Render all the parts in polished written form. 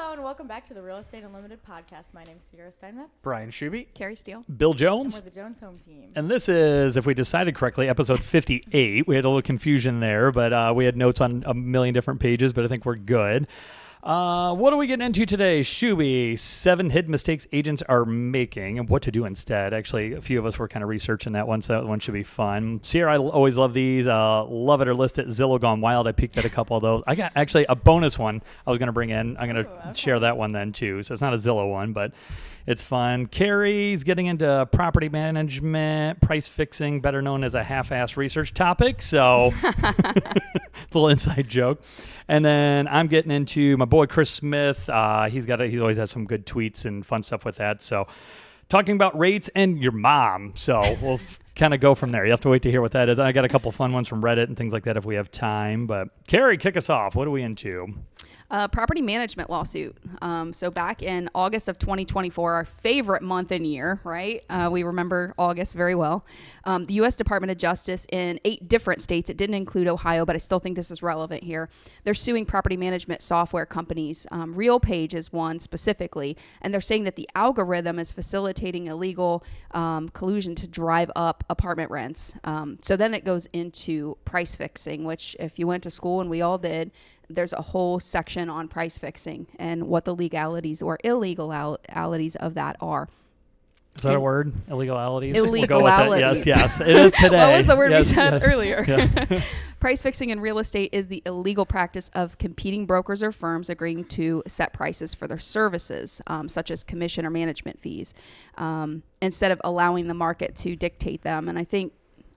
Hello and welcome back to the Real Estate Unlimited podcast. My name's Sierra Steinmetz. Bryan Schube. Kari Steele. Bill Jones. And we're the Jones Home Team. And this is, if we decided correctly, episode 58. We had a little confusion there, but we had notes on a million different pages, but I think we're good. What are we getting into today? Schube, 7 hidden mistakes agents are making and what to do instead. Actually, a few of us were kind of researching that one, so that one should be fun. Sierra, I always love these. Love it or list it. Zillow Gone Wild. I peeked at a couple of those. I got actually a bonus one I was going to bring in. I'm going to share that one then too. So it's not a Zillow one, but it's fun. Kari's getting into property management, price fixing, better known as a half-ass research topic. So little inside joke. And then I'm getting into my boy Chris Smith. He always has some good tweets and fun stuff with that. So talking about rates and your mom. So we'll kind of go from there. You have to wait to hear what that is. I got a couple fun ones from Reddit and things like that if we have time. But Kari, kick us off. What are we into? Property management lawsuit. So back in August of 2024, our favorite month and year, right? We remember August very well. The U.S. Department of Justice in 8 different states, it didn't include Ohio, but I still think this is relevant here. They're suing property management software companies. RealPage is one specifically, and they're saying that the algorithm is facilitating illegal collusion to drive up apartment rents. So then it goes into price fixing, which if you went to school, and we all did, there's a whole section on price fixing and what the legalities or illegalities of that are. Is that a word? Illegalities? Illegalities. We'll go with it. Yes, it is today. What was the word we said earlier? Yeah. Price fixing in real estate is the illegal practice of competing brokers or firms agreeing to set prices for their services, such as commission or management fees, instead of allowing the market to dictate them. And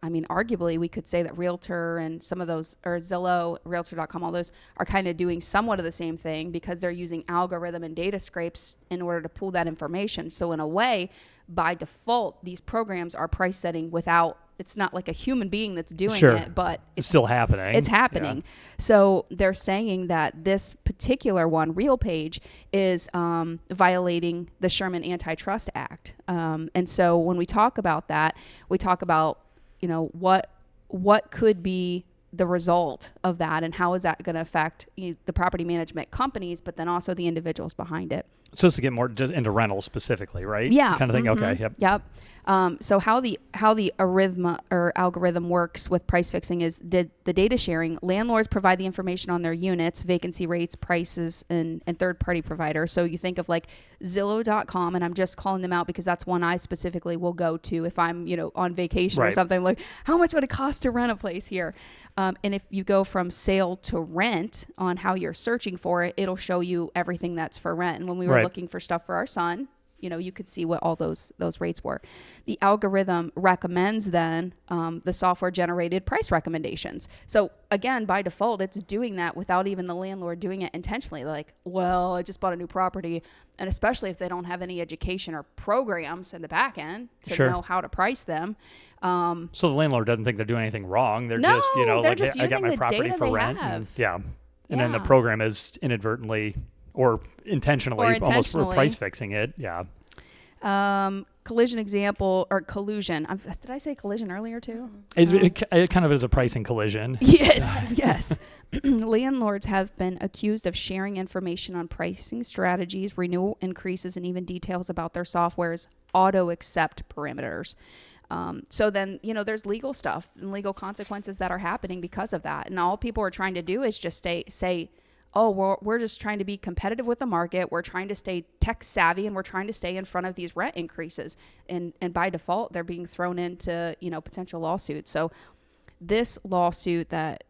I mean, arguably, we could say that Realtor and some of those, or Zillow, Realtor.com, all those are kind of doing somewhat of the same thing because they're using algorithm and data scrapes in order to pull that information. So in a way, by default, these programs are price setting without, it's not like a human being that's doing it, but it's still happening. It's happening. Yeah. So they're saying that this particular one, RealPage, is violating the Sherman Antitrust Act. And so when we talk about that, we talk about, you know, what could be the result of that and how is that going to affect the property management companies, but then also the individuals behind it. So it's to get more just into rentals specifically, right? Yeah. Kind of thing. Mm-hmm. Okay. Yep. So how the algorithm works with price fixing is the data sharing. Landlords provide the information on their units, vacancy rates, prices, and third-party providers. So you think of like Zillow.com, and I'm just calling them out because that's one I specifically will go to if I'm, on vacation or something. Like, how much would it cost to rent a place here? And if you go from sale to rent on how you're searching for it, it'll show you everything that's for rent. And when we were looking for stuff for our son, you could see what all those rates were. The algorithm recommends then the software generated price recommendations. So again, by default, it's doing that without even the landlord doing it intentionally. Like, well, I just bought a new property. And especially if they don't have any education or programs in the back end to know how to price them. So the landlord doesn't think they're doing anything wrong. They're just, they're just I got my using the property data for they rent. have. And then the program is inadvertently or intentionally almost price fixing it. Yeah. Collision example or collusion. Did I say collision earlier too? It kind of is a pricing collision. Yes. Landlords have been accused of sharing information on pricing strategies, renewal increases, and even details about their software's auto accept parameters. So then, there's legal stuff and legal consequences that are happening because of that. And all people are trying to do is just say, oh, we're just trying to be competitive with the market. We're trying to stay tech savvy and we're trying to stay in front of these rent increases. And by default, they're being thrown into, potential lawsuits. So this lawsuit that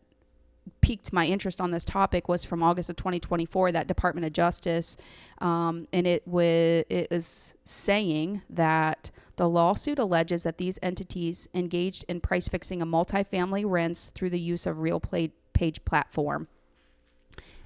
piqued my interest on this topic was from August of 2024, that Department of Justice. And it is saying that the lawsuit alleges that these entities engaged in price fixing of multifamily rents through the use of RealPage platform.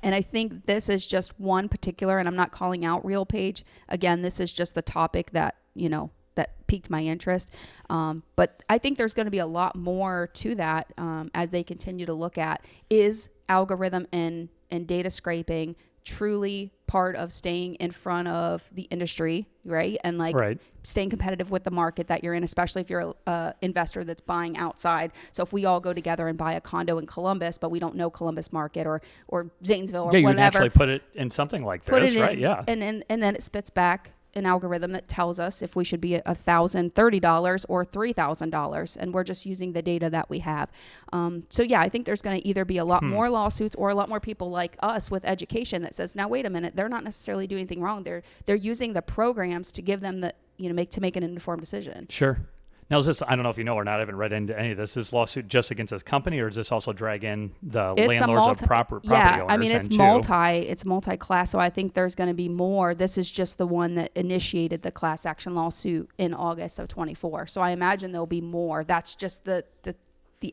And I think this is just one particular, and I'm not calling out RealPage. Again, this is just the topic that, that piqued my interest. But I think there's going to be a lot more to that as they continue to look at, is algorithm and data scraping truly part of staying in front of the industry, right? And like staying competitive with the market that you're in, especially if you're a investor that's buying outside. So if we all go together and buy a condo in Columbus, but we don't know Columbus market or Zanesville or whatever. Yeah, you naturally put it in something like this, right? Yeah. And then it spits back an algorithm that tells us if we should be at $1,030 or $3,000, and we're just using the data that we have. So yeah, I think there's going to either be a lot more lawsuits or a lot more people like us with education that says, now wait a minute, they're not necessarily doing anything wrong. They're using the programs to give them the make an informed decision. Sure. Now, is this, I don't know if you know or not, I haven't read into any of this. Is this lawsuit just against this company, or does this also drag in the landlords of property owners? I mean, it's multi-class, so I think there's going to be more. This is just the one that initiated the class action lawsuit in August of 24. So I imagine there'll be more. That's just the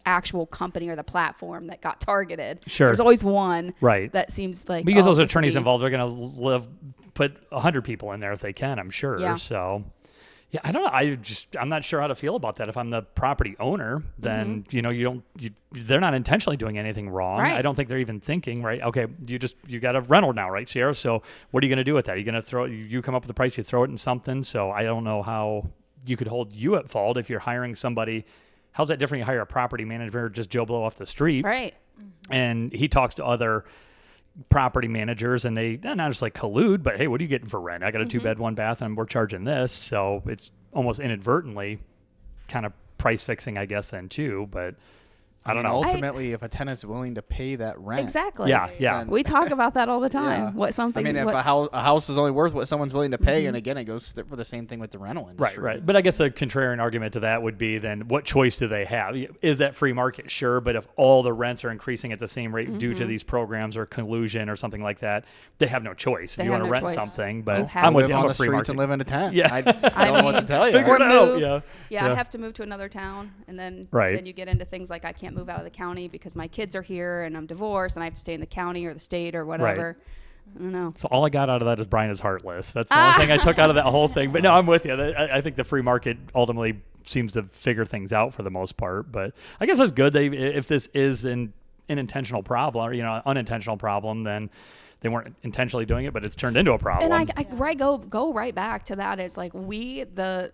actual company or the platform that got targeted. Sure. There's always one that seems like... Because those attorneys involved are going to put 100 people in there if they can, I'm sure. Yeah. So... yeah, I don't know. I'm not sure how to feel about that. If I'm the property owner, then they're not intentionally doing anything wrong. Right. I don't think they're even thinking, right? Okay, you got a rental now, right, Sierra? So what are you going to do with that? Are you going to you come up with a price, you throw it in something? So I don't know how you could hold you at fault if you're hiring somebody. How's that different? You hire a property manager, just Joe Blow off the street, right? And he talks to other property managers and they not just like collude, but hey, what are you getting for rent? I got a 2-bed, 1-bath and we're charging this. So it's almost inadvertently kind of price fixing, I guess, then too. But I don't know. Ultimately, if a tenant's willing to pay that rent. Exactly. Yeah. We talk about that all the time. Yeah. If a house is only worth what someone's willing to pay, and again, it goes for the same thing with the rental industry. Right. But I guess a contrarian argument to that would be then what choice do they have? Is that free market? Sure. But if all the rents are increasing at the same rate due to these programs or collusion or something like that, they have no choice. If you want to rent something, but I'm with you. I'm a free market and live in a tent. Yeah. I don't know what to tell you. Figure it out. Yeah. I have to move to another town, and then you get into things like I can't move out of the county because my kids are here and I'm divorced and I have to stay in the county or the state or whatever. Right. I don't know. So all I got out of that is Bryan is heartless. That's the only thing I took out of that whole thing. But no, I'm with you. I think the free market ultimately seems to figure things out for the most part. But I guess that's good. If this is an intentional problem or unintentional problem, then they weren't intentionally doing it, but it's turned into a problem. And I go right back to that is like we, the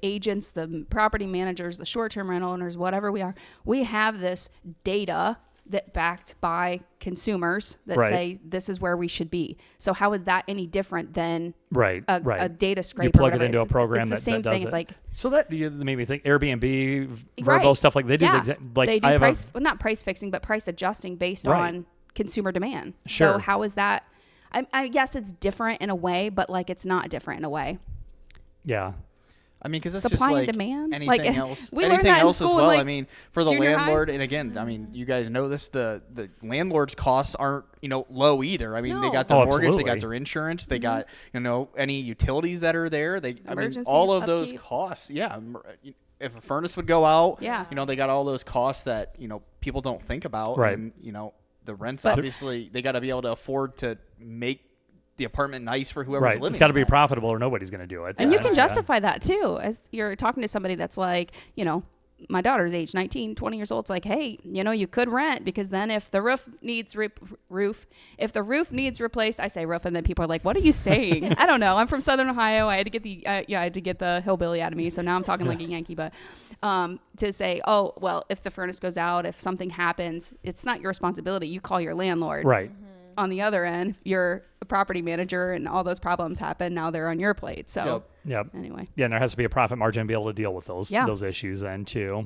agents, the property managers, the short-term rental owners, whatever we are, we have this data that backed by consumers that say this is where we should be. So how is that any different than a data scraper? You plug it into a program it's the same thing. It's like so that made me think Airbnb, Vrbo, stuff like they do. They do not price fixing, but price adjusting based on consumer demand. Sure. So how is that? I guess it's different in a way, but like it's not different in a way. Yeah. I mean, because it's supply just like and demand. Anything else. Anything else as well. I mean, for the landlord, and again, I mean, you guys know this. The landlord's costs aren't low either. I mean, they got their mortgage, absolutely. they got their insurance, they got any utilities that are there. All of those costs. Yeah. If a furnace would go out, they got all those costs that people don't think about. Right. And the rents, obviously, they got to be able to afford to make the apartment nice for whoever's living. It's got to be profitable or nobody's going to do it. And you can justify that too. As you're talking to somebody that's like, my daughter's age, 19, 20 years old. It's like, hey, you could rent because then if the roof needs replaced, I say roof, and then people are like, what are you saying? I don't know. I'm from Southern Ohio. I had to get the hillbilly out of me. So now I'm talking like a Yankee, but to say, oh, well, if the furnace goes out, if something happens, it's not your responsibility. You call your landlord. Right. Mm-hmm. On the other end, you're a property manager and all those problems happen. Now they're on your plate. So anyway. Yeah, and there has to be a profit margin to be able to deal with those issues then too.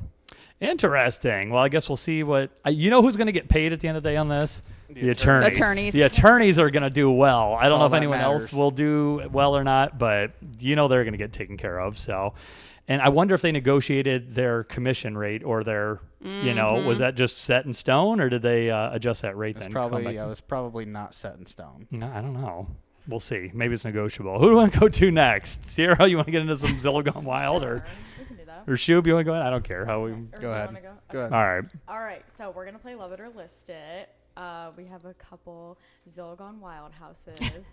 Interesting. Well, I guess we'll see what who's going to get paid at the end of the day on this? The attorneys. The attorneys are going to do well. I don't know if anyone else will do well or not, but they're going to get taken care of. So, and I wonder if they negotiated their commission rate or their, was that just set in stone or did they adjust that rate then? It was probably not set in stone. No, I don't know. We'll see. Maybe it's negotiable. Who do you want to go to next? Sierra, you want to get into some Zillow Gone Wild or Schube, you want to go ahead? I don't care. Go ahead. Go ahead. All right. So we're going to play Love It or List It. We have a couple Zillow Gone Wild houses.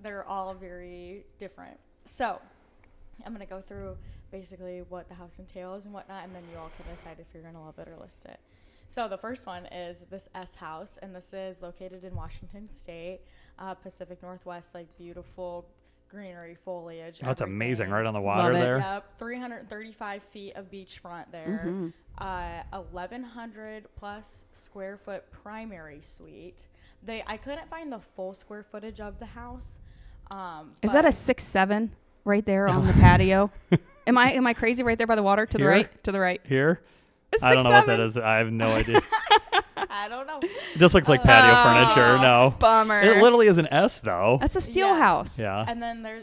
They're all very different. So I'm going to go through basically what the house entails and whatnot, and then you all can decide if you're going to love it or list it. So the first one is this S house, and this is located in Washington State, Pacific Northwest, like beautiful greenery, foliage. That's amazing, right on the Love water it. there. Yep, 335 feet of beachfront there. 1,100 plus square foot primary suite. I couldn't find the full square footage of the house. Is that a 6'7" right there on the patio? Am I crazy right there by the water? To Here? the right? To the right. Here? It's I don't know what 6'7". that is. I have no idea. I don't know. It just looks like patio furniture. No. Bummer. It literally is an S, though. That's a steel Yeah. house. Yeah. And then there's,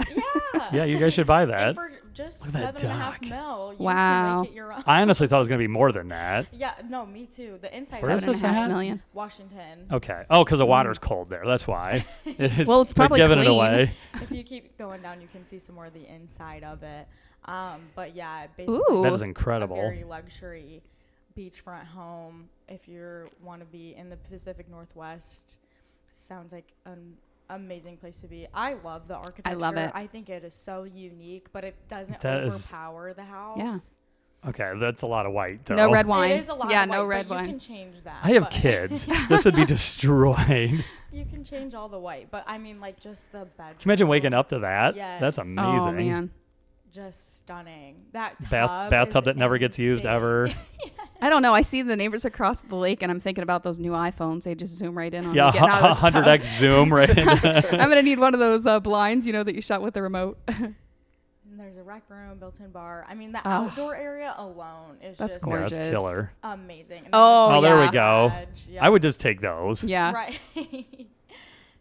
Yeah, you guys should buy And that. for just Look at that $7.5 dock. mil, you Wow. can make it your own. I honestly thought it was going to be more than that. Yeah, no, me too. The inside Where is of this $7.5 at? million. Washington. Okay. Oh, because the water's cold there. That's why. Well, it's They're probably giving it clean. away. If you keep going down, you can see some more of the inside of it. But yeah, basically Ooh. That is a incredible. very luxury beachfront home. If you want to be in the Pacific Northwest, sounds like an amazing place to be. I love the architecture. I love it. I think it is so unique, but it doesn't That is- overpower the house. Yeah. Okay, that's a lot of white, though. No red wine. It is a lot yeah, of no white, red but wine. You can change that. I have but- kids. This would be destroyed. You can change all the white, but I mean, like, just the bedroom. Can you imagine waking up to that? Yes. That's amazing. Oh man. Just stunning. That Bathtub is that never gets used insane. ever. I don't know. I see the neighbors across the lake, and I'm thinking about those new iPhones. They just zoom right in on Yeah, me getting out of the tub. 100x zoom right in. I'm gonna need one of those blinds, that you shut with the remote. And there's a rec room, built-in bar. I mean, the Oh. outdoor area alone is That's just Yeah, gorgeous. that's killer. amazing. And Oh, then Oh, the there we yeah. go. garage, yeah. I would just take those. Yeah. Right.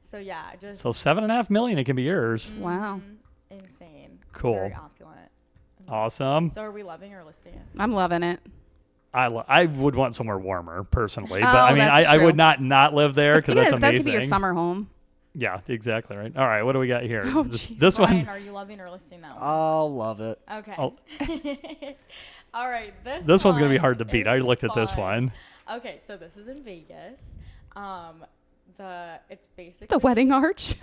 So yeah, just So $7.5 million, it can be yours. Wow. insane. Cool. Very opulent. Awesome. So are we loving or listing it? I'm loving it. I would want somewhere warmer personally, but Oh, I mean, that's I would true. not live there because that's That amazing. could be your summer home. Yeah, exactly right. All right, what do we got here? Oh, this jeez. this Brian, one, are you loving or listing that one? I'll love it. Okay. Oh. All right. this one's gonna be one hard to beat. I is looked at this fun. one. Okay, so this is in Vegas. It's basically The wedding arch.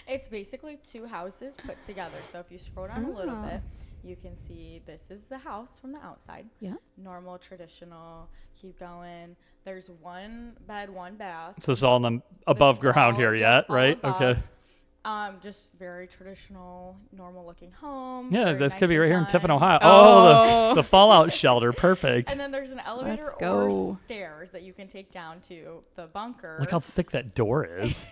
It's basically two houses put together. So if you scroll down a little Oh. bit, you can see this is the house from the outside. Yeah. Normal, traditional. Keep going. There's one bed, one bath. So this is all in the above This is ground all- here yep, yet, all right? above. Okay. Just very traditional, normal looking home. Yeah, very that nice could be and right here in done. Tiffin, Ohio. Oh. The fallout shelter. Perfect. And then there's an elevator Let's or go. stairs that you can take down to the bunker. Look how thick that door is.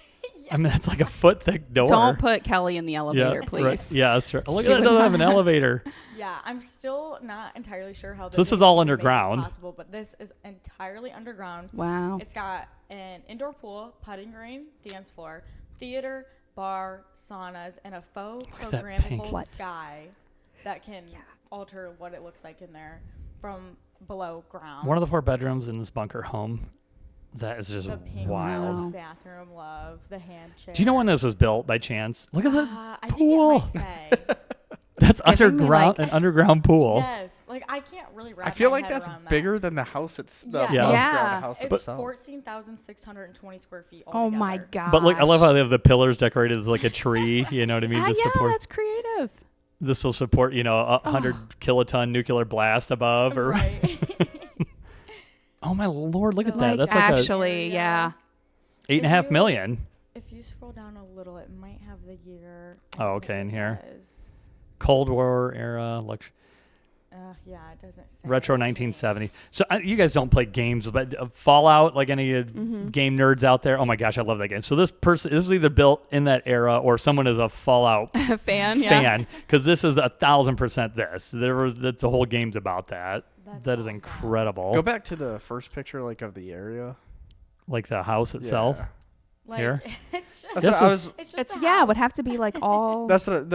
I mean, that's like a foot thick door. Don't put Kelly in the yeah, elevator, right. please. Yeah, that's right. Look She at that, it would doesn't have an not. elevator. Yeah, I'm still not entirely sure how So this is they all made underground. possible, but this is entirely underground. Wow. It's got an indoor pool, putting green, dance floor, theater, bar, saunas, and a faux at that pink. programmable What? sky that can alter what it looks like in there from below ground. One of the 4 bedrooms in this bunker home. That is just the pink wild. Wow. bathroom, love the hand chair. Do you know when this was built by chance? Look at that I pool. think it might say. That's giving me, underground, like- an underground pool. Yes, like I can't really wrap I feel my like head that's around bigger than the house. It's the Yeah. above Yeah. ground house It's itself. 14,620 square feet. Oh my altogether. god. But look, I love how they have the pillars decorated as like a tree. You know what I mean? Ah, to yeah, support. that's creative. This will support, a 100 kiloton nuclear blast above. Or Right. oh my lord, look at Like, that. That's like actually, yeah. a $8.5 million. If you scroll down a little, it might have the year. Oh, I okay, think in it here. does. Cold War era, Yeah, it doesn't say. retro 1970. So you guys don't play games, but Fallout, like any game nerds out there. Oh my gosh, I love that game. So this is either built in that era or someone is a Fallout Fan, yeah. fan, because this is 1,000% this. That's the whole game's about that. That's That is awesome. incredible. Go back to the first picture, like of the area. Like the house itself. Yeah. Like, Here? It's just. That's This what I is- was. It's just. It's a yeah, it would house. have to be like all That's what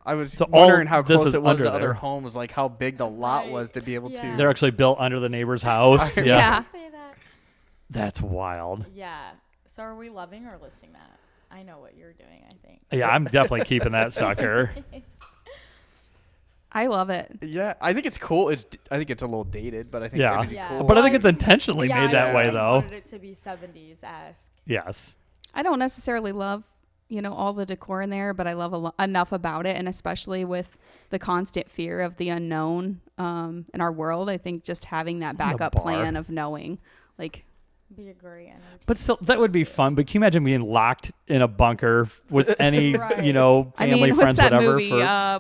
I was So all- wondering how this close is it was under to there. other homes, like how big the lot Right. was to be able Yeah. to. They're actually built under the neighbor's house. Yeah. Yeah. Say that. That's wild. Yeah. So are we loving or listing that? I know what you're doing. I think. Yeah, I'm definitely keeping that sucker. I love it. Yeah, I think it's cool. I think it's a little dated, but I think Yeah. it'd be Yeah. cool. But I think it's intentionally Yeah, made that I way, really though. wanted it to be 70s-esque. Yes. I don't necessarily love, all the decor in there, but I love enough about it, and especially with the constant fear of the unknown. in our world. I think just having that backup plan of knowing, like, be a great energy. But still, that would be fun. But can you imagine being locked in a bunker with any, Right. family, friends, what's that whatever? movie,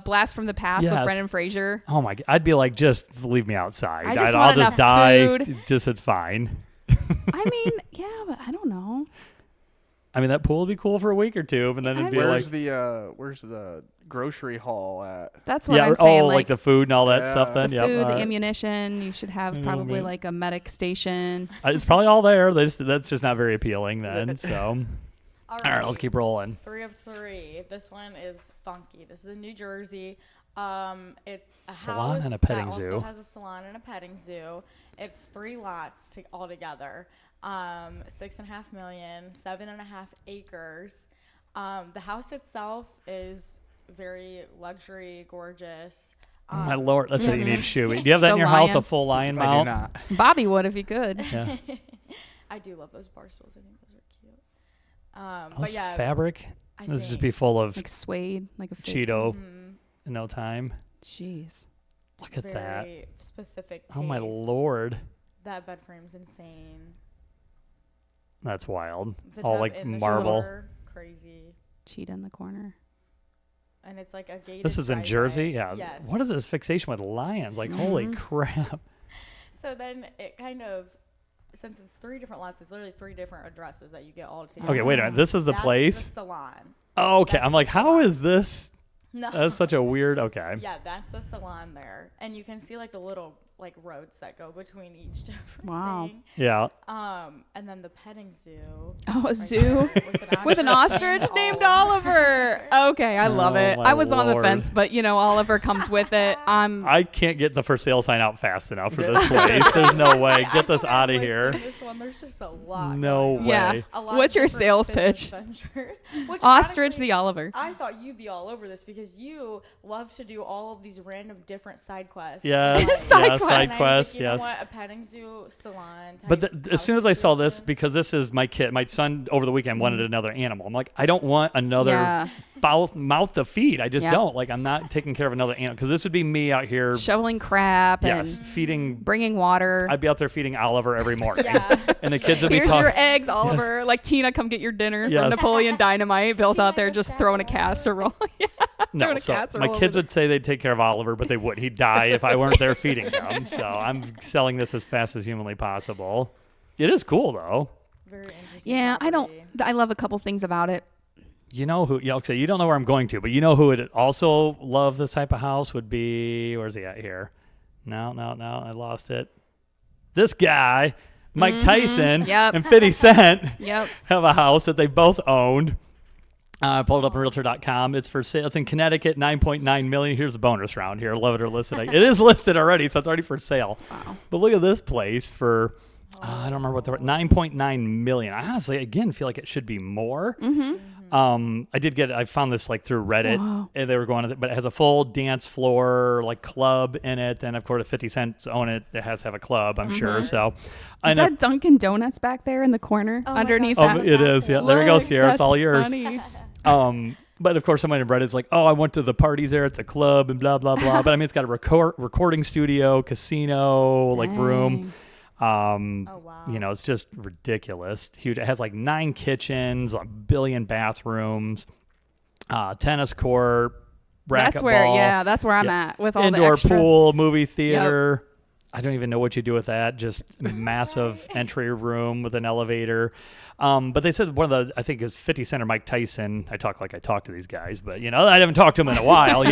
Blast from the Past with Brendan Fraser? Oh my God. I'd be like, just leave me outside. I'll just die. Food. Just, it's fine. I mean, yeah, but I don't know. I mean, that pool would be cool for a week or two, but then it'd be where's the grocery haul at? That's what I'm saying. Like the food and all that stuff then? The food, the ammunition. You should have probably like a medic station. It's probably all there. That's just not very appealing then, so. All right, let's keep rolling. 3 of 3. This one is funky. This is in New Jersey. It's a salon house and a petting that zoo. Also has a salon and a petting zoo. It's 3 lots all together. 6.5 million, 7.5 acres. The house itself is very luxury, gorgeous. Oh my Lord, that's what you need, Schube. Do you have that in your house, a full lion mount? I do not. Bobby would if he could. Yeah. I do love those bar stools. I think those are cute. But yeah, fabric? This would just be full of like suede, like a Cheeto in no time. Jeez. Look at that. Very specific taste. Oh my Lord. That bed frame's insane. That's wild. The All tub like in the marble. shower, crazy. Cheetah in the corner. And it's like a gated This is in Jersey? Yeah. Yes. What is this fixation with lions? Like, holy crap. So then it kind of, since it's 3 different lots, it's literally 3 different addresses that you get all together. Okay, wait a minute. This is the That's place? The salon. Oh, okay. That's I'm like, the how salon. is this? No. That's such a weird, okay. Yeah, that's the salon there. And you can see like the little like roads that go between each different thing. Yeah. And then the petting zoo. Oh, a zoo with an ostrich named Oliver. Okay, I love it. my I was on the Lord. fence, but Oliver comes with it. I can't get the for sale sign out fast enough for this place. There's no way. Get this out of here. This one, there's just a lot. No going on. way. Yeah. A lot What's of your different sales business pitch? ventures, which Ostrich honestly, the Oliver. I thought you'd be all over this because you love to do all of these random different side quests. Yes. Side yes, quest. side And I was quests. like, you know yes. what? A petting zoo, salon. But type as soon as house I saw this, situation. because this is my kid, my son over the weekend wanted another animal. I'm like, I don't want another foul mouth to feed. I just don't. Like, I'm not taking care of another animal because this would be me out here. Shoveling crap Yes, and feeding. bringing water. I'd be out there feeding Oliver every morning. Yeah. And the kids would be Here's talking. your eggs, Oliver. Like, Tina, come get your dinner Yes. from Napoleon Dynamite. Bill's out there just throwing a casserole. No, throwing a so casserole my kids over would say they'd take care of Oliver, but they would. He'd die if I weren't there feeding him. So I'm selling this as fast as humanly possible. It is cool, though. Very interesting. Yeah, property. I love a couple things about it. You know who? Yeah, okay, you don't know where I'm going to, but you know who would also love this type of house would be. Where's he at here? No, I lost it. This guy, Mike Tyson, Yep. and 50 Cent Yep. have a house that they both owned. I pulled it up on Realtor.com. It's for sale. It's in Connecticut, $9.9 million. Here's the bonus round here. Love it or listed. It is listed already, so it's already for sale. Wow. But look at this place for, I don't remember what the $9.9 million. I honestly, again, feel like it should be more. I found this like through Reddit, and they were going, but it has a full dance floor, like club in it. And of course, if 50 Cent own it, it has to have a club, I'm sure. So, Is that Dunkin' Donuts back there in the corner Oh my underneath gosh, that? it is. Yeah, there you go, Look, Sierra. It's all that's yours. funny. But of course, somebody in Reddit's like, oh, I went to the parties there at the club and blah, blah, blah. But I mean, it's got a recording studio, casino, like room. Oh, wow. It's just ridiculous. Huge. It has like 9 kitchens, a billion bathrooms, tennis court, That's where I'm at with all the indoor extra. pool, movie theater. I don't even know what you do with that. Just massive entry room with an elevator. But they said I think it was 50 Cent or Mike Tyson. I talk to these guys, but I haven't talked to them in a while,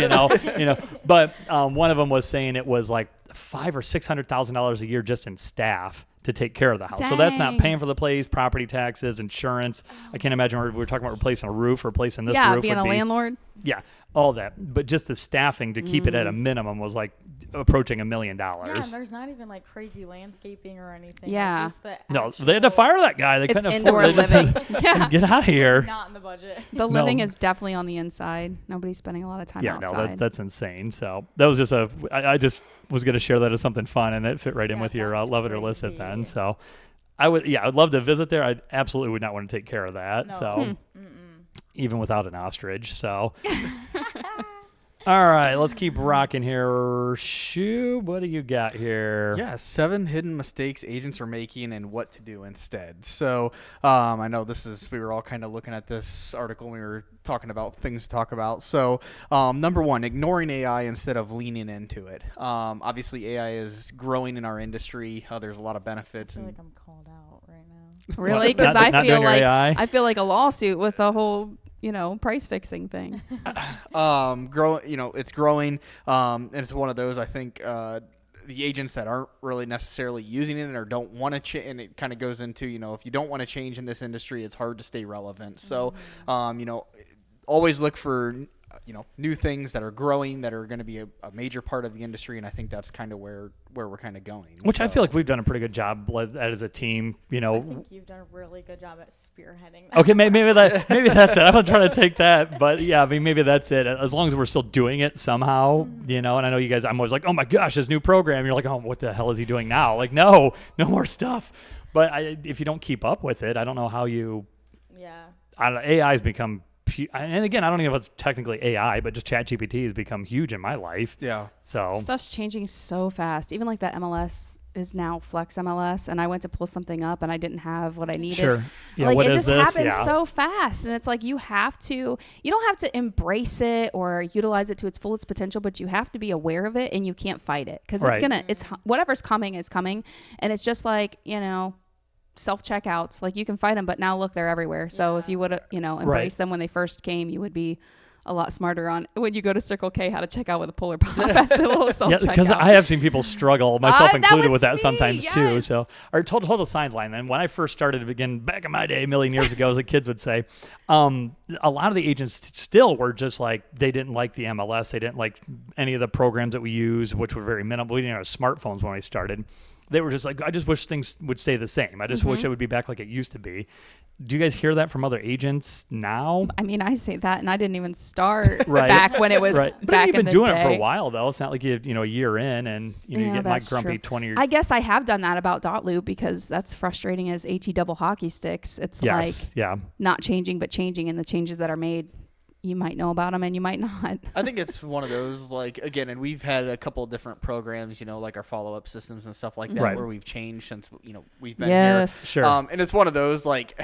But one of them was saying it was like $500,000 or $600,000 a year just in staff to take care of the house. So that's not Dang. paying for the place, property taxes, insurance. I can't imagine we were talking about replacing a roof, replacing this roof. Being a landlord. Yeah, all that. But just the staffing to keep it at a minimum was like approaching $1 million. Yeah, and there's not even like crazy landscaping or anything. Yeah. Like, just the No, they had to fire that guy. They It's couldn't indoor afford it. living. Yeah. Get out of here. Not in the budget. The living is definitely on the inside. Nobody's spending a lot of time Yeah, outside. no, that's insane. So that was just I just was going to share that as something fun, and it fit right in Yeah, with your that's love it or list it crazy. then. So I would love to visit there. I absolutely would not want to take care of that. No. So even without an ostrich. So All right, let's keep rocking here. Schube, what do you got here? Yeah, 7 hidden mistakes agents are making and what to do instead. So I know we were all kind of looking at this article when we were talking about things to talk about. So number 1, ignoring AI instead of leaning into it. Obviously, AI is growing in our industry. There's a lot of benefits. I feel like I'm called out right now. Really? Because I feel like a lawsuit with the whole price fixing thing. It's growing. And it's one of those, I think, the agents that aren't really necessarily using it or don't want to change, and it kind of goes into, if you don't want to change in this industry, it's hard to stay relevant. So, always look for, new things that are growing that are going to be a major part of the industry. And I think that's kind of where we're kind of going. Which I feel like we've done a pretty good job as a team, I think you've done a really good job at spearheading that. Okay, maybe that's it. I'm not trying to take that, but yeah, maybe that's it. As long as we're still doing it somehow, and I know you guys, I'm always like, oh my gosh, this new program. You're like, oh, what the hell is he doing now? Like, no more stuff. But if you don't keep up with it, I don't know how you. Yeah. AI's become. And again, I don't even know if it's technically AI, but just ChatGPT has become huge in my life. Yeah. So stuff's changing so fast. Even like that MLS is now Flex MLS, and I went to pull something up and I didn't have what I needed. Sure. Yeah, like what it is just this? happens so fast, and it's like you don't have to embrace it or utilize it to its fullest potential, but you have to be aware of it, and you can't fight it because it's whatever's coming is coming, and it's just like self-checkouts, like you can fight them, but now look, they're everywhere. So if you would embrace them when they first came, you would be a lot smarter on when you go to Circle K how to check out with a pull or pop at the little self-checkout. Yeah, because I have seen people struggle, myself included, with that sometimes too. So, or total sideline. Then when I first started again back in my day, a million years ago, as the kids would say, a lot of the agents still were just like, they didn't like the MLS, they didn't like any of the programs that we use, which were very minimal. We didn't have smartphones when I started. They were just like, I just wish things would stay the same. I just wish it would be back like it used to be. Do you guys hear that from other agents now? I mean, I say that, and I didn't even start back when it was back in the day. But you've been doing it for a while, though. It's not like you a year in and you get my grumpy 20 years. I guess I have done that about .loop because that's frustrating as AT double hockey sticks. It's not changing, but changing, and the changes that are made, you might know about them and you might not. I think it's one of those, like, again, and we've had a couple of different programs, like our follow-up systems and stuff like that, where we've changed since, we've been here. Sure. And it's one of those, like,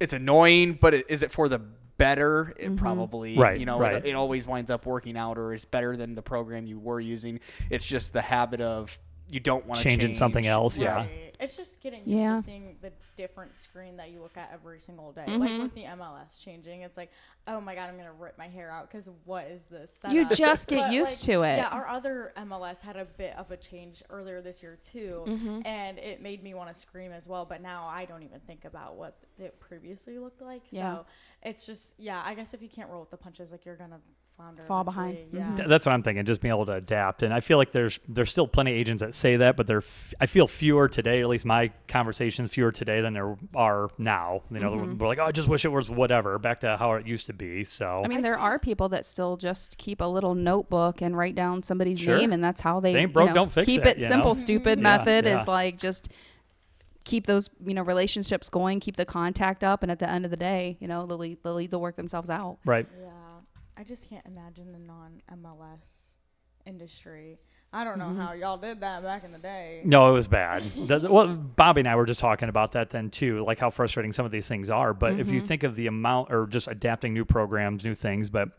it's annoying, but is it for the better? It probably, it always winds up working out, or it's better than the program you were using. It's just the habit of you don't want to change something else. Right. Yeah. It's just getting used to seeing the different screen that you look at every single day. Like with the MLS changing, it's like, oh my God, I'm going to rip my hair out because what is this setup? You just get used to it. Yeah, our other MLS had a bit of a change earlier this year too, and it made me want to scream as well, but now I don't even think about what it previously looked like. So it's just, I guess if you can't roll with the punches, like you're going to fall behind. That's what I'm thinking, just being able to adapt. And I feel like there's still plenty of agents that say that, but I feel fewer today, or at least my conversations fewer today than there are now. We're like, oh, I just wish it was whatever, back to how it used to be. So I mean, there are people that still just keep a little notebook and write down somebody's name, and that's how they ain't broke, don't fix keep it. Simple, stupid method is like just keep those relationships going, keep the contact up, and at the end of the day, the leads will work themselves out. Right. Yeah. I just can't imagine the non-MLS industry. I don't know how y'all did that back in the day. No, it was bad. Bobby and I were just talking about that then too, like how frustrating some of these things are. But if you think of the amount, or just adapting new programs, new things, but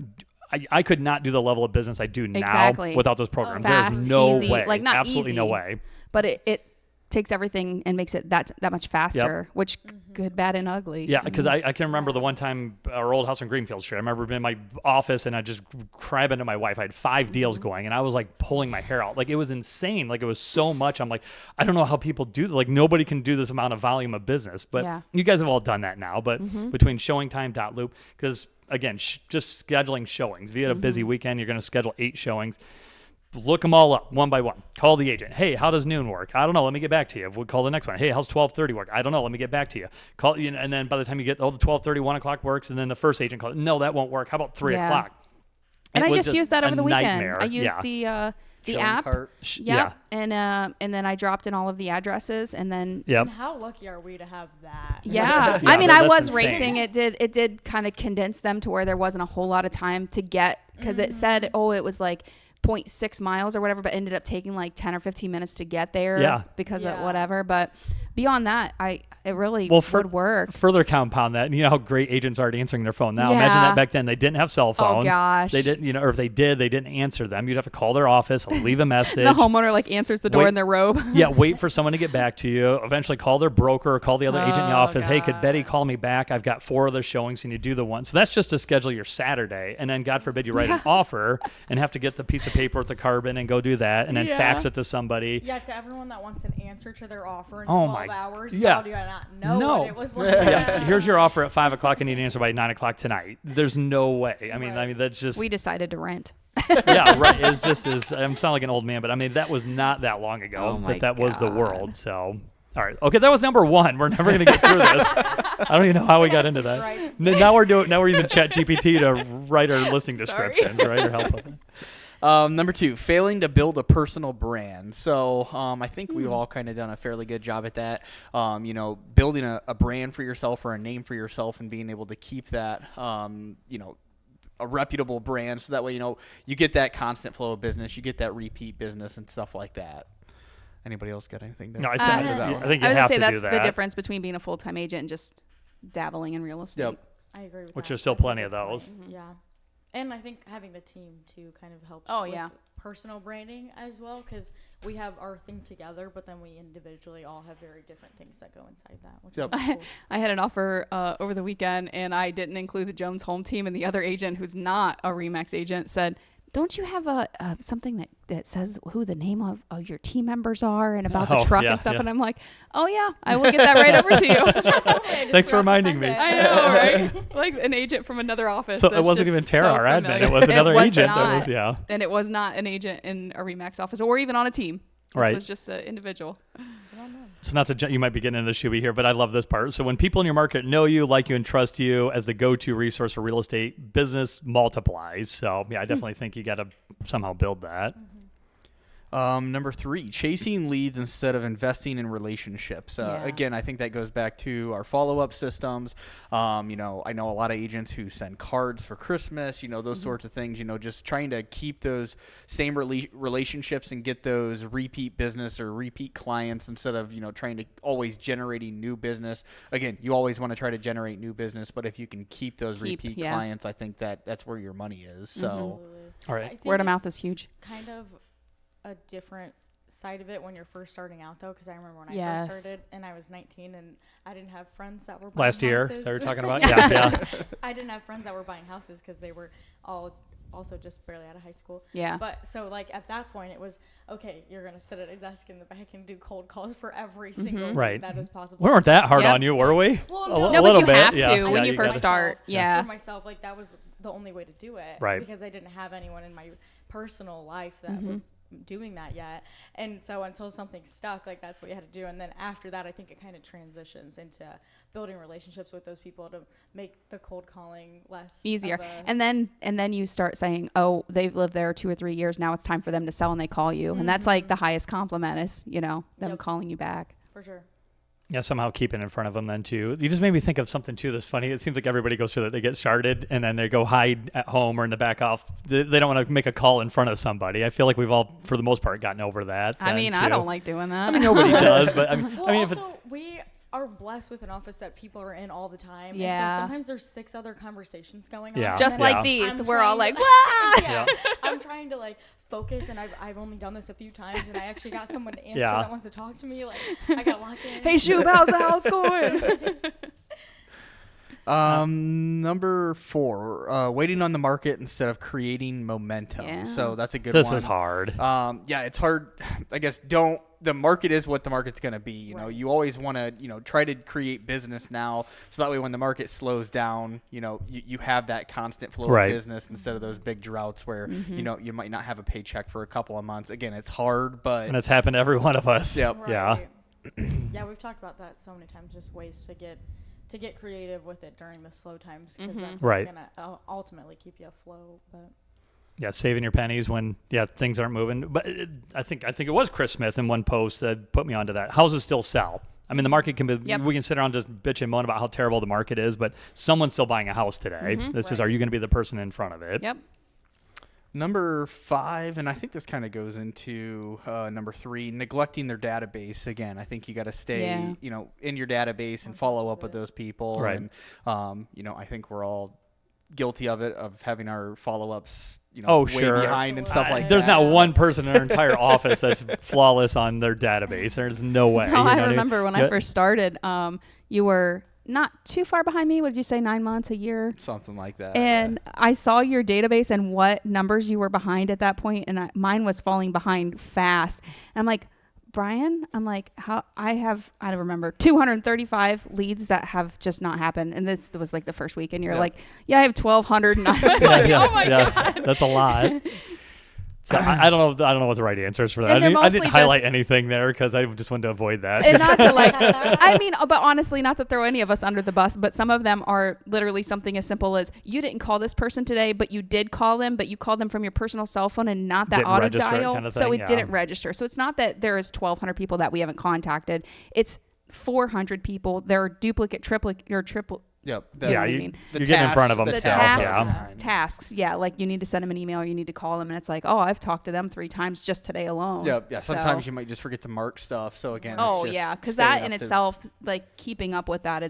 I could not do the level of business I do now without those programs. Fast, there's no easy, way, like not absolutely easy, no way. But it takes everything and makes it that much faster, which good, bad, and ugly. Yeah, because I can remember the one time our old house on Greenfield Street. I remember being in my office and I just crying to my wife. I had 5 deals going and I was like pulling my hair out. Like it was insane. Like it was so much. I'm like, I don't know how people do that. Like nobody can do this amount of volume of business. But you guys have all done that now. But between showing time, .loop, because again, just scheduling showings. If you had a busy weekend, you're going to schedule 8 showings. Look them all up one by one. Call the agent. Hey, how does noon work? I don't know. Let me get back to you. We'll call the next one. Hey, how's 12:30 work? I don't know. Let me get back to you. Call, and then by the time you get, the 12:30, 1 o'clock works, and then the first agent calls. No, that won't work. How about 3 o'clock? And I just used that over the weekend. Nightmare. I used the app. And then I dropped in all of the addresses, and then. And how lucky are we to have that? I mean, I was racing. It did kind of condense them to where there wasn't a whole lot of time to get because it said, oh, it was like 0.6 miles or whatever, but ended up taking like 10 or 15 minutes to get there because of whatever. But beyond that, it really would work. Further compound that, you know how great agents are at answering their phone now. Imagine that back then they didn't have cell phones. Oh gosh, they didn't, or if they did, they didn't answer them. You'd have to call their office, leave a message. The homeowner like answers the door in their robe. Wait for someone to get back to you. Eventually call their broker or call the other agent in the office. Hey, could Betty call me back? I've got 4 other showings and you do the one. So that's just to schedule your Saturday. And then God forbid you write an offer and have to get the piece of paper with the carbon and go do that and then fax it to somebody. Yeah, to everyone that wants an answer to their offer in 12 hours. Yeah. How do I not know what it was like? Here's your offer at 5 o'clock and you need an answer by 9 o'clock tonight. There's no way. I mean, that's just. We decided to rent. Right. It's just I'm sounding like an old man, but I mean, that was not that long ago that was the world. So. All right. Okay, that was number 1. We're never going to get through this. I don't even know how we got into that. Now we're using ChatGPT to write our listing descriptions, right, or help with it. Number 2, failing to build a personal brand. So I think we've all kind of done a fairly good job at that. Building a brand for yourself or a name for yourself and being able to keep that, a reputable brand. So that way, you get that constant flow of business, you get that repeat business and stuff like that. Anybody else got anything to I add to that one? I think you I was have going to to do say that. that's the difference between being a full-time agent and just dabbling in real estate. Yep. I agree with Which that. there's still plenty of those. Mm-hmm. Yeah. And I think having the team too kind of helps with personal branding as well, because we have our thing together, but then we individually all have very different things that go inside that. Which is cool. I had an offer over the weekend, and I didn't include the Jones Home team, and the other agent, who's not a RE/MAX agent, said, don't you have something that says who the name of your team members are and about the truck and stuff? And I'm like, oh yeah, I will get that right over to you. Thanks for reminding me. I know, right? Like an agent from another office. So it wasn't even Tara, our admin. It was another agent. And it was not an agent in a RE/MAX office or even on a team. Right. This was just the individual. So not to you might be getting into the Schube here, but I love this part. So when people in your market know you, like you, and trust you as the go-to resource for real estate, business multiplies. So I definitely think you got to somehow build that. Number 3, chasing leads instead of investing in relationships. Again, I think that goes back to our follow-up systems. I know a lot of agents who send cards for Christmas, those sorts of things, just trying to keep those same relationships and get those repeat business or repeat clients instead of, trying to always generating new business. Again, you always want to try to generate new business, but if you can keep those repeat clients, I think that's where your money is. So, all right. Word of mouth is huge. Kind of a different side of it when you're first starting out, though, because I remember when I first started and I was 19 and I didn't have friends that were buying last year houses. that we're talking about. Yeah. I didn't have friends that were buying houses because they were all also just barely out of high school. Yeah. But so like at that point it was okay, you're gonna sit at a desk in the back and do cold calls for every single thing that is possible. We weren't that hard on you, were we? Well, no, but you bit, have to yeah. when you first start. Yeah. For myself, like that was the only way to do it. Right. Because I didn't have anyone in my personal life that was doing that yet. And so until something stuck, like that's what you had to do. And then after that, I think it kind of transitions into building relationships with those people to make the cold calling less easier. And then you start saying, oh, they've lived there 2 or 3 years. Now it's time for them to sell, and they call you. And that's like the highest compliment is, them calling you back. For sure. Yeah, somehow keep it in front of them then too. You just made me think of something too that's funny. It seems like everybody goes through that. They get started and then they go hide at home or in the back off. They don't want to make a call in front of somebody. I feel like we've all, for the most part, gotten over that. I mean, I don't like doing that. I mean, nobody does, but I mean, Well, if it, also, we are blessed with an office that people are in all the time. Yeah. And so sometimes there's 6 other conversations going on. Yeah. Just and like I'm these. trying We're all like, to- "Wah!" Yeah. I'm trying to like focus, and I've only done this a few times, and I actually got someone to answer that wants to talk to me. Like I got locked in. Hey, Schube, how's the house going? Number 4, waiting on the market instead of creating momentum. Yeah. So that's a good one. this is hard. It's hard. I guess the market is what the market's going to be. You always want to, try to create business now. So that way when the market slows down, you have that constant flow of business instead of those big droughts where, you might not have a paycheck for a couple of months. Again, it's hard, but. And it's happened to every one of us. Yep. Right. Yeah. Yeah, we've talked about that so many times. Just ways to get creative with it during the slow times, because that's what's gonna ultimately keep you afloat. But Yeah, saving your pennies when things aren't moving. But I think it was Chris Smith in one post that put me onto that. Houses still sell. I mean, the market can be. Yep. We can sit around just bitch and moan about how terrible the market is, but someone's still buying a house today. It's just, are you going to be the person in front of it? Yep. Number 5, and I think this kind of goes into number 3, neglecting their database. Again, I think you got to stay, in your database and follow up with those people. Right. And, I think we're all guilty of it, of having our follow-ups, way sure. behind and stuff like There's that. not one person in our entire office that's flawless on their database. There's no way. No, I remember when I first started, you were not too far behind me. What did you say, 9 months, a year? Something like that. And I saw your database and what numbers you were behind at that point, and mine was falling behind fast. And I'm like, Bryan, how I don't remember, 235 leads that have just not happened. And this was like the first week. And you're like, I have 1,200. And oh my God. That's a lot. So I don't know what the right answer is for that. And I didn't highlight anything there because I just wanted to avoid that. And not to but honestly, not to throw any of us under the bus, but some of them are literally something as simple as you didn't call this person today, but you did call them, but you called them from your personal cell phone and not that auto dial. Kind of so thing, it didn't register. So it's not that there is 1,200 people that we haven't contacted. It's 400 people. There are duplicate, triplicate, or triple. Yep. You're getting in front of them. The tasks, tasks. Yeah, like you need to send them an email or you need to call them, and it's like, I've talked to them 3 times just today alone. Yeah. Sometimes you might just forget to mark stuff. So again, because that in itself, like keeping up with that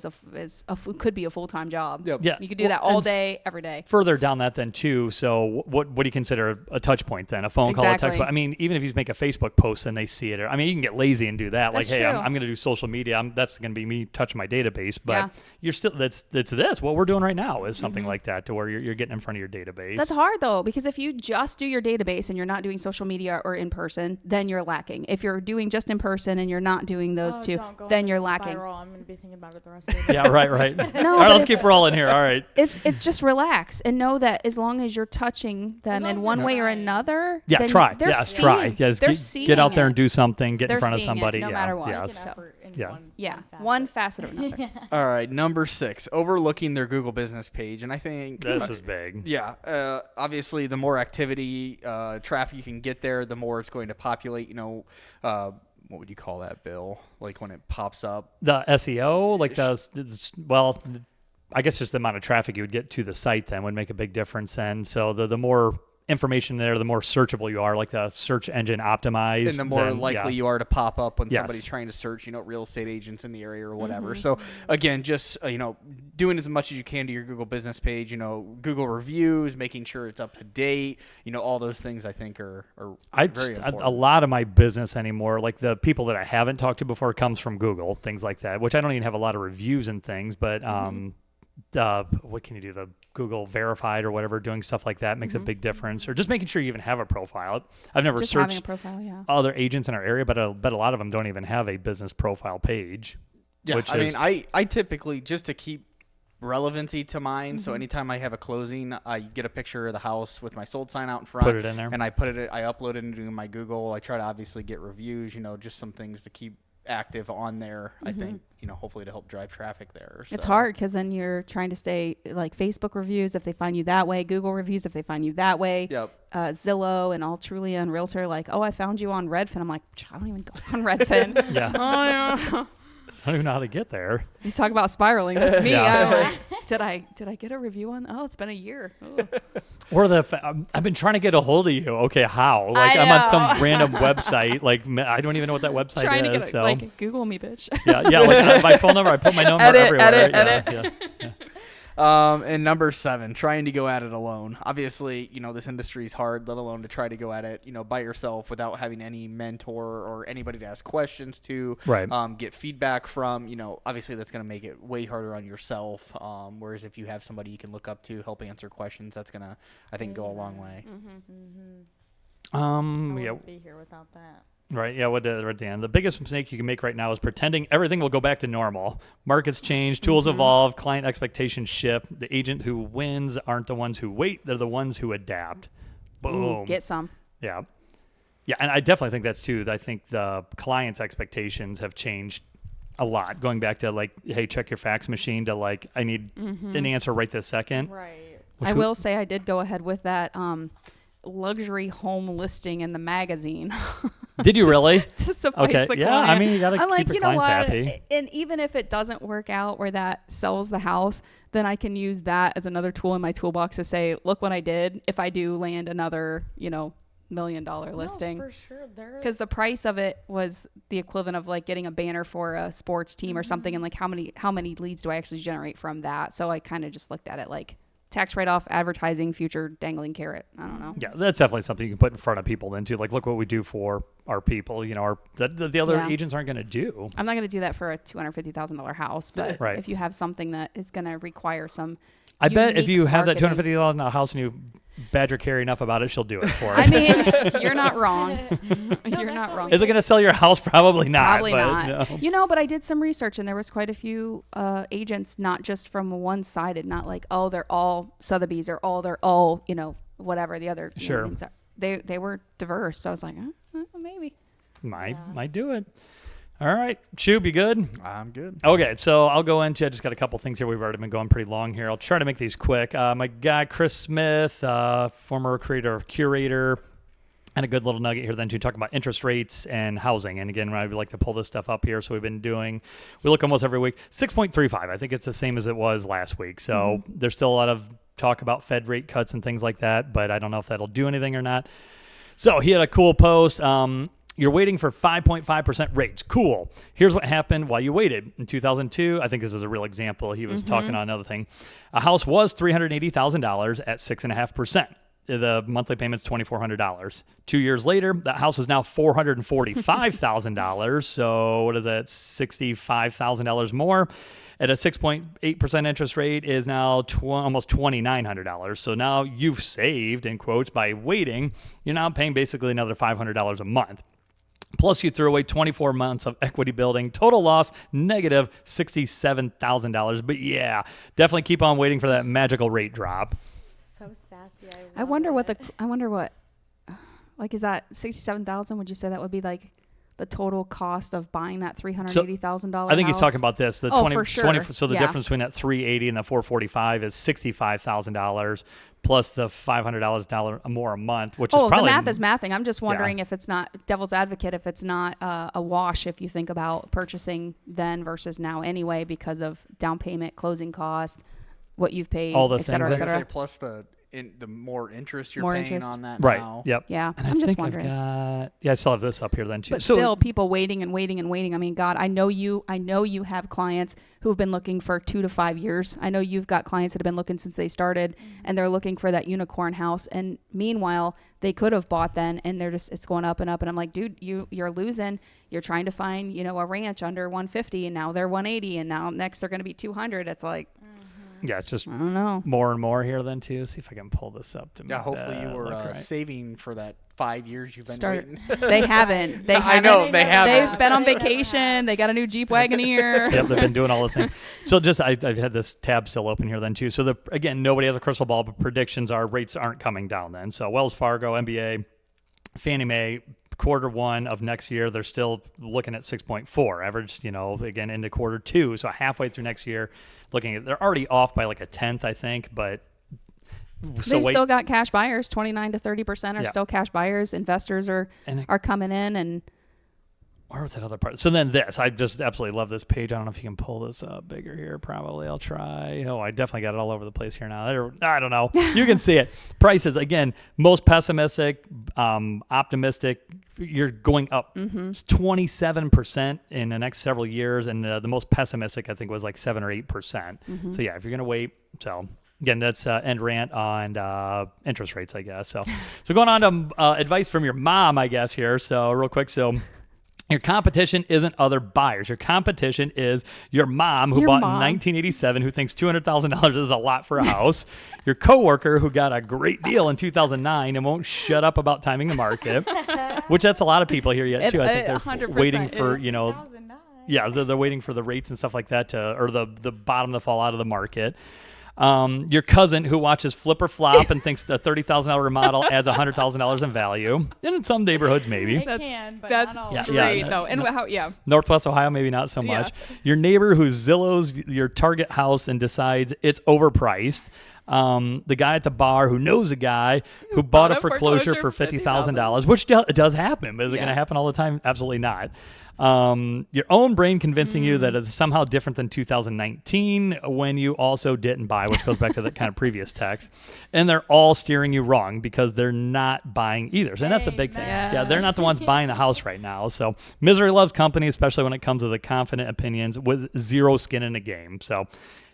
could be a full-time job. Yep. Yeah, you could do that all day, every day. Further down that then too. So what do you consider a touch point then? A phone call, a text? I mean, even if you make a Facebook post and they see it, you can get lazy and do that. That's like, hey, true. I'm going to do social media. That's going to be me touching my database. But you're still it's this. What we're doing right now is something like that, to where you're getting in front of your database. That's hard though, because if you just do your database and you're not doing social media or in person, then you're lacking. If you're doing just in person and you're not doing those two, then you're lacking. I'm going to be thinking about it the rest of the day. Yeah, right. No, all right, let's keep rolling here. All right. It's just relax and know that as long as you're touching them in one way or another, then try. They're Try. Yes, get out there and do something. Get in front of somebody. No matter what. One facet or another. All right, number 6, overlooking their Google business page. And I think this is big. Yeah. Obviously, the more activity, traffic you can get there, the more it's going to populate, what would you call that, Bill? Like when it pops up? The SEO? I guess just the amount of traffic you would get to the site then would make a big difference. And so the more information there, the more searchable you are, like the search engine optimized. And the more likely you are to pop up when somebody's Yes. trying to search, real estate agents in the area or whatever. So again, just, doing as much as you can to your Google business page, Google reviews, making sure it's up to date, all those things I think are very important. A lot of my business anymore, like the people that I haven't talked to before, comes from Google, things like that, which I don't even have a lot of reviews and things, but what can you do? The Google verified or whatever, doing stuff like that makes a big difference. Or just making sure you even have a profile. I've never just searched having a profile, other agents in our area, but I bet a lot of them don't even have a business profile page. Yeah, I typically, just to keep relevancy to mine, so anytime I have a closing, I get a picture of the house with my sold sign out in front. Put it in there. And I upload it into my Google. I try to obviously get reviews, just some things to keep active on there, I think, hopefully to help drive traffic there. So. It's hard because then you're trying to stay like Facebook reviews if they find you that way, Google reviews if they find you that way, Zillow and Altrulia and Realtor, like, I found you on Redfin. I'm like, I don't even go on Redfin. Yeah. I don't even know how to get there. You talk about spiraling. That's me. Yeah. Did I get a review on? Oh, it's been a year. Or I've been trying to get a hold of you. Okay, how? Like I'm on some random website. Like I don't even know what that website trying is. To get Google me, bitch. Yeah. Like my phone number. I put my number everywhere. Edit. Yeah. And number 7, trying to go at it alone. Obviously, this industry is hard, let alone to try to go at it, by yourself without having any mentor or anybody to ask questions to, get feedback from, obviously that's going to make it way harder on yourself. Whereas if you have somebody you can look up to, help answer questions, that's going to, I think, go a long way. I wouldn't be here without that. Right, yeah, what at the end. The biggest mistake you can make right now is pretending everything will go back to normal. Markets change, tools evolve, client expectations shift. The agent who wins aren't the ones who wait, they're the ones who adapt. Boom. Get some. Yeah. Yeah, and I definitely think that's too. I think the client's expectations have changed a lot, going back to like, hey, check your fax machine, to like, I need an answer right this second. Right. I will say I did go ahead with that luxury home listing in the magazine. Did you really? to suffice Okay. the Yeah, client. I mean, you gotta I'm like, keep your you know clients what? happy. And even if it doesn't work out where that sells the house, then I can use that as another tool in my toolbox to say, look what I did. If I do land another, $1 million listing. No, for sure. Because the price of it was the equivalent of like getting a banner for a sports team or something, and like how many leads do I actually generate from that? So I kind of just looked at it like tax write-off, advertising, future dangling carrot. I don't know. Yeah, that's definitely something you can put in front of people then too. Like, look what we do for our people. The other Yeah. agents aren't going to do. I'm not going to do that for a $250,000 house, but Right. if you have something that is going to require some, I bet if unique you have that marketing- $250,000 house and you badger Kari enough about it, she'll do it for I you. mean, you're not wrong. You're that's not what wrong. we Is it going to sell your house? Probably not. Probably but, not. No. But I did some research, and there was quite a few agents, not just from one-sided, not like, oh, they're all Sotheby's or oh, they're all, whatever the other. Sure. Names are. They were diverse. So I was like, maybe. Might do it. All right. Schube, you good? I'm good. Okay, so I'll go into, I just got a couple things here. We've already been going pretty long here. I'll try to make these quick. My guy, Chris Smith, former creator of Curator, and a good little nugget here then to talk about interest rates and housing. And again, I would like to pull this stuff up here. So we look almost every week, 6.35. I think it's the same as it was last week. So there's still a lot of talk about Fed rate cuts and things like that, but I don't know if that'll do anything or not. So he had a cool post. You're waiting for 5.5% rates. Cool. Here's what happened while you waited. In 2002, I think this is a real example. He was talking on another thing. A house was $380,000 at 6.5%. The monthly payment's $2,400. 2 years later, that house is now $445,000. So what is that? $65,000 more. At a 6.8% interest rate is now almost $2,900. So now you've saved, in quotes, by waiting. You're now paying basically another $500 a month. Plus, you threw away 24 months of equity building. Total loss, negative $67,000. But yeah, definitely keep on waiting for that magical rate drop. So sassy. I wonder what like, is that 67,000? Would you say that would be like the total cost of buying that $380,000? I think he's talking about this. The for sure. So the difference between that 380 and the 445 is $65,000 plus the $500 more a month, which is probably... the math is mathing. I'm just wondering if it's not, devil's advocate, if it's not a wash if you think about purchasing then versus now anyway because of down payment, closing cost, what you've paid, all the et cetera, things. et cetera. Plus the more interest you're More paying interest. on that Right. now. Yep. Yeah, And I'm I just think wondering. I still have this up here then too. But So- still, people waiting and waiting and waiting. I mean, God, I know you have clients who have been looking for 2 to 5 years. I know you've got clients that have been looking since they started, and they're looking for that unicorn house. And meanwhile, they could have bought then, and it's going up and up. And I'm like, dude, you're losing. You're trying to find a ranch under 150, and now they're 180, and now next they're going to be 200. It's like, yeah, it's just I don't know. more and more here then too. See if I can pull this up to Yeah, make hopefully you that were look right. saving for that 5 years you've been waiting. They haven't. They I haven't. know, they haven't. They've been on vacation. They got a new Jeep Wagoneer. Yep, they've been doing all the things. So I've had this tab still open here then too. So again, nobody has a crystal ball, but predictions are rates aren't coming down then. So Wells Fargo, MBA, Fannie Mae, Q1 of next year, they're still looking at 6.4 average, again into Q2. So halfway through next year, they're already off by like a tenth, I think, but They've still got cash buyers. 29 to 30% are Yeah. still cash buyers. Investors are coming in, and where was that other part? So then I just absolutely love this page. I don't know if you can pull this up bigger here. Probably I'll try. Oh, I definitely got it all over the place here now. I don't know. You can see it. Prices, again, most pessimistic, optimistic, you're going up 27% in the next several years. And the most pessimistic, I think, was like 7 or 8%. So yeah, if you're going to wait, so... Again, that's end rant on interest rates, I guess. So going on to advice from your mom, I guess, here. So real quick. So your competition isn't other buyers. Your competition is your mom who bought in 1987, who thinks $200,000 is a lot for a house. Your coworker who got a great deal in 2009 and won't shut up about timing the market, which that's a lot of people here yet, too. I think they're 100% waiting for, Yeah. they're waiting for the rates and stuff like that or the bottom to fall out of the market. Your cousin who watches Flipper Flop and thinks the $30,000 remodel adds $100,000 in value. And in some neighborhoods, maybe. It can, but that's not all. Yeah, great, yeah, though. And how? Northwest Ohio, maybe not so much. Your neighbor who Zillow's your target house and decides it's overpriced. The guy at the bar who knows a guy who bought a foreclosure for $50,000, which does happen, but is it going to happen all the time? Absolutely not. Your own brain convincing you that it's somehow different than 2019 when you also didn't buy, which goes back to that kind of previous text. And they're all steering you wrong because they're not buying either. And that's a big thing. Yeah, they're not the ones buying the house right now. So misery loves company, especially when it comes to the confident opinions with zero skin in the game. So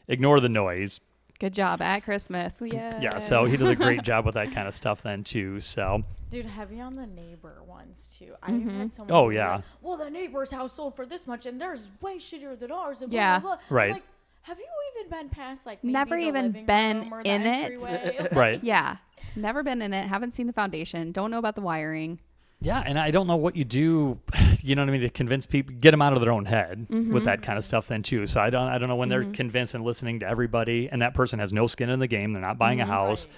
ignore the noise. Good job at Chris Smith. Yeah, so he does a great job with that kind of stuff then too. So dude, heavy on the neighbor ones too. I had someone Oh, yeah. well, the neighbor's house sold for this much and theirs way shittier than ours. And Yeah. blah, blah, blah. Right. I'm like, have you even been past like maybe Never the even living been room or the in it. entryway? right. Yeah. Never been in it. Haven't seen the foundation. Don't know about the wiring. Yeah, and I don't know what you do, you know what I mean, to convince people, get them out of their own head with that kind of stuff then too. So I don't know when they're convinced and listening to everybody, and that person has no skin in the game. They're not buying a house.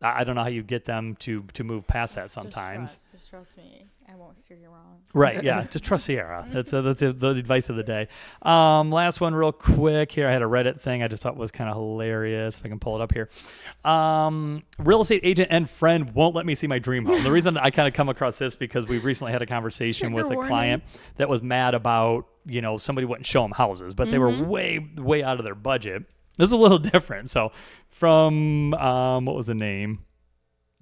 Right. I don't know how you get them to move past that sometimes. Just trust me. I won't steer you wrong. Right, yeah. Just trust Sierra. That's the advice of the day. Last one real quick here. I had a Reddit thing I just thought was kind of hilarious. If I can pull it up here. Real estate agent and friend won't let me see my dream home. The reason I kind of come across this because we recently had a conversation with a client that was mad about, somebody wouldn't show them houses, but they were way out of their budget. This is a little different. So from, what was the name?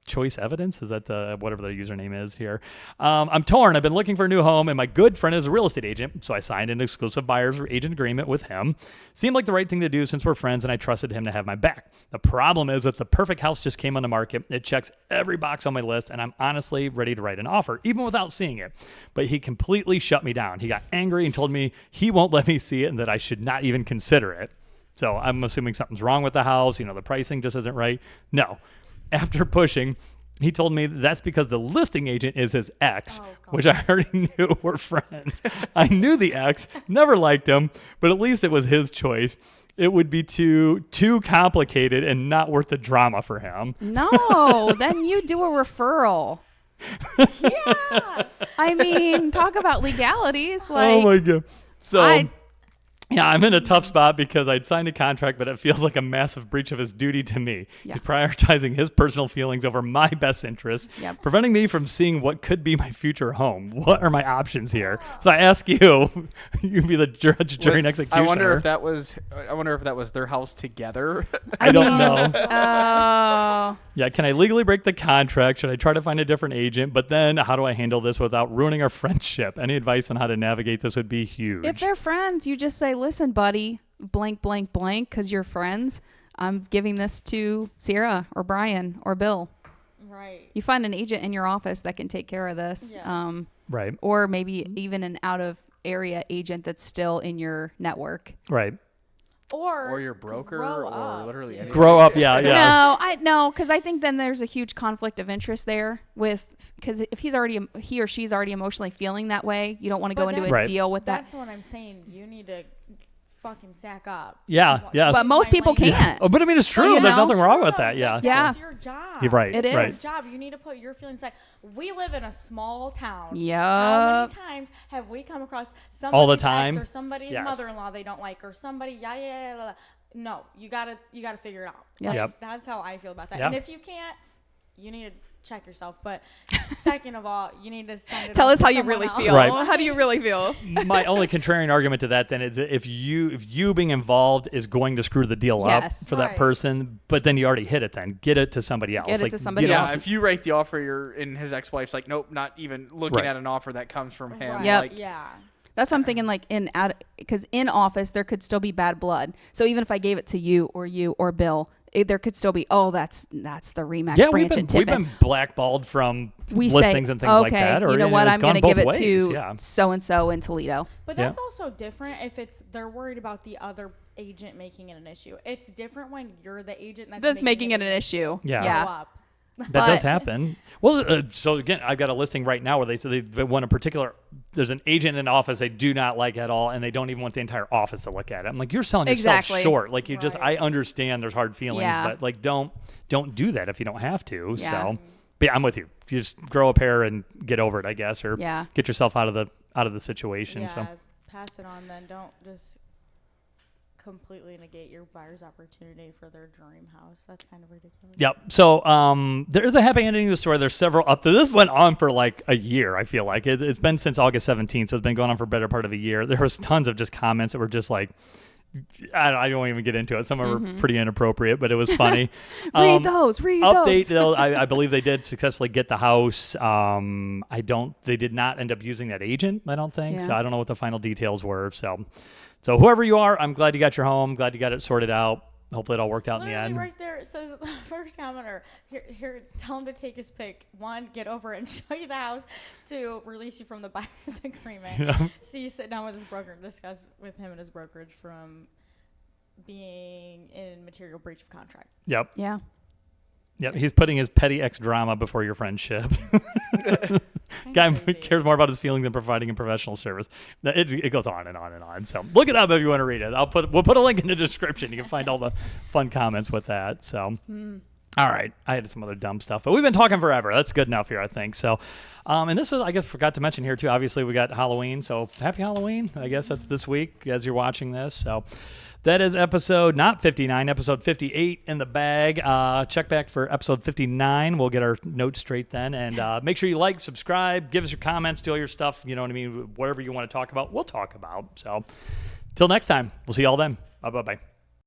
Choice Evidence? Is that the whatever the username is here? I'm torn. I've been looking for a new home, and my good friend is a real estate agent, so I signed an exclusive buyer's agent agreement with him. Seemed like the right thing to do since we're friends, and I trusted him to have my back. The problem is that the perfect house just came on the market. It checks every box on my list, and I'm honestly ready to write an offer, even without seeing it. But he completely shut me down. He got angry and told me he won't let me see it and that I should not even consider it. So I'm assuming something's wrong with the house. The pricing just isn't right. No. After pushing, he told me that's because the listing agent is his ex, which I already knew were friends. I knew the ex, never liked him, but at least it was his choice. It would be too complicated and not worth the drama for him. No, then you do a referral. Yeah. I mean, talk about legalities. Oh my God. So Yeah, I'm in a tough spot because I'd signed a contract, but it feels like a massive breach of his duty to me. Yeah. He's prioritizing his personal feelings over my best interests, preventing me from seeing what could be my future home. What are my options here? So I ask you, you be the judge, jury, and executioner. I wonder if that was their house together. I don't know. Oh. Yeah, can I legally break the contract? Should I try to find a different agent? But then how do I handle this without ruining our friendship? Any advice on how to navigate this would be huge. If they're friends, you just say, listen, buddy, blank, blank, blank, because you're friends. I'm giving this to Sierra or Brian or Bill. Right. You find an agent in your office that can take care of this. Yes. Right. Or maybe even an out-of-area agent that's still in your network. Right. Or your broker, grow or up, literally dude. anything. Grow up, yeah. No, because I think then there's a huge conflict of interest there because if he or she's already emotionally feeling that way, you don't want to go into a deal with that. That's what I'm saying. You need to fucking sack up. Yeah, yes. But most people can't. Oh, but I mean, it's true. There's nothing wrong with that. Yeah. That's your job. You're right. It is. Right. It's your job. You need to put your feelings aside. We live in a small town. Yep. How many times have we come across somebody's all the time ex or somebody's mother-in-law they don't like or somebody yeah. No, you gotta figure it out. Yeah. Yep. That's how I feel about that. Yep. And if you can't, you need to check yourself. But second of all, you need to send it. Tell off us to how you someone really else. feel. Right. How do you really feel? My only contrarian argument to that then is if you being involved is going to screw the deal up for that person, but then you already hit it. Then get it to somebody else. Get it to somebody else. Yeah, if you write the offer, and his ex-wife's like, nope, not even looking at an offer that comes from him. Right. Yep. Like, Yeah. That's what I'm thinking. Like because in office there could still be bad blood. So even if I gave it to you or Bill, there could still be that's the Remax branch and we've Tiffin. been blackballed from listings and things like that. Or you know what? I'm going to give it to so and so in Toledo. But that's also different if they're worried about the other agent making it an issue. It's different when you're the agent that's making it an issue. Yeah. That does happen. Well, so again, I've got a listing right now where they say they want a particular. There's an agent in office they do not like at all, and they don't even want the entire office to look at it. I'm like, you're selling yourself short. Like I understand there's hard feelings, but like don't do that if you don't have to. Yeah. So, but yeah, I'm with you. You just grow a pair and get over it, I guess, or get yourself out of the situation. Yeah, so pass it on then. Don't just. completely negate your buyer's opportunity for their dream house. That's kind of ridiculous. Yep. So there is a happy ending to the story. There's several up there. This went on for like a year, I feel like. It's been since August 17th, so it's been going on for a better part of a year. There was tons of just comments that were just like, I don't even get into it. Some of them were pretty inappropriate, but it was funny. Read those. Update. I believe they did successfully get the house. They did not end up using that agent, I don't think. Yeah. So I don't know what the final details were. So whoever you are, I'm glad you got your home. Glad you got it sorted out. Hopefully it all worked out in the Literally end. right there it says, first commenter, here, tell him to take his pick. 1, get over and show you the house. 2, release you from the buyer's agreement. Yeah. C, sit down with his broker and discuss with him and his brokerage from being in material breach of contract. Yep. Yeah. Yep. He's putting his petty ex drama before your friendship. Guy cares more about his feelings than providing a professional service. It goes on and on and on. So look it up if you want to read it. We'll put a link in the description. You can find all the fun comments with that. So, all right. I had some other dumb stuff, but we've been talking forever. That's good enough here, I think. So, and this is, I guess, forgot to mention here too. Obviously, we got Halloween. So happy Halloween. I guess that's this week as you're watching this. So. That is episode, not 59, episode 58 in the bag. Check back for episode 59. We'll get our notes straight then. And make sure you like, subscribe, give us your comments, do all your stuff. You know what I mean? Whatever you want to talk about, we'll talk about. So till next time, we'll see you all then. Bye-bye.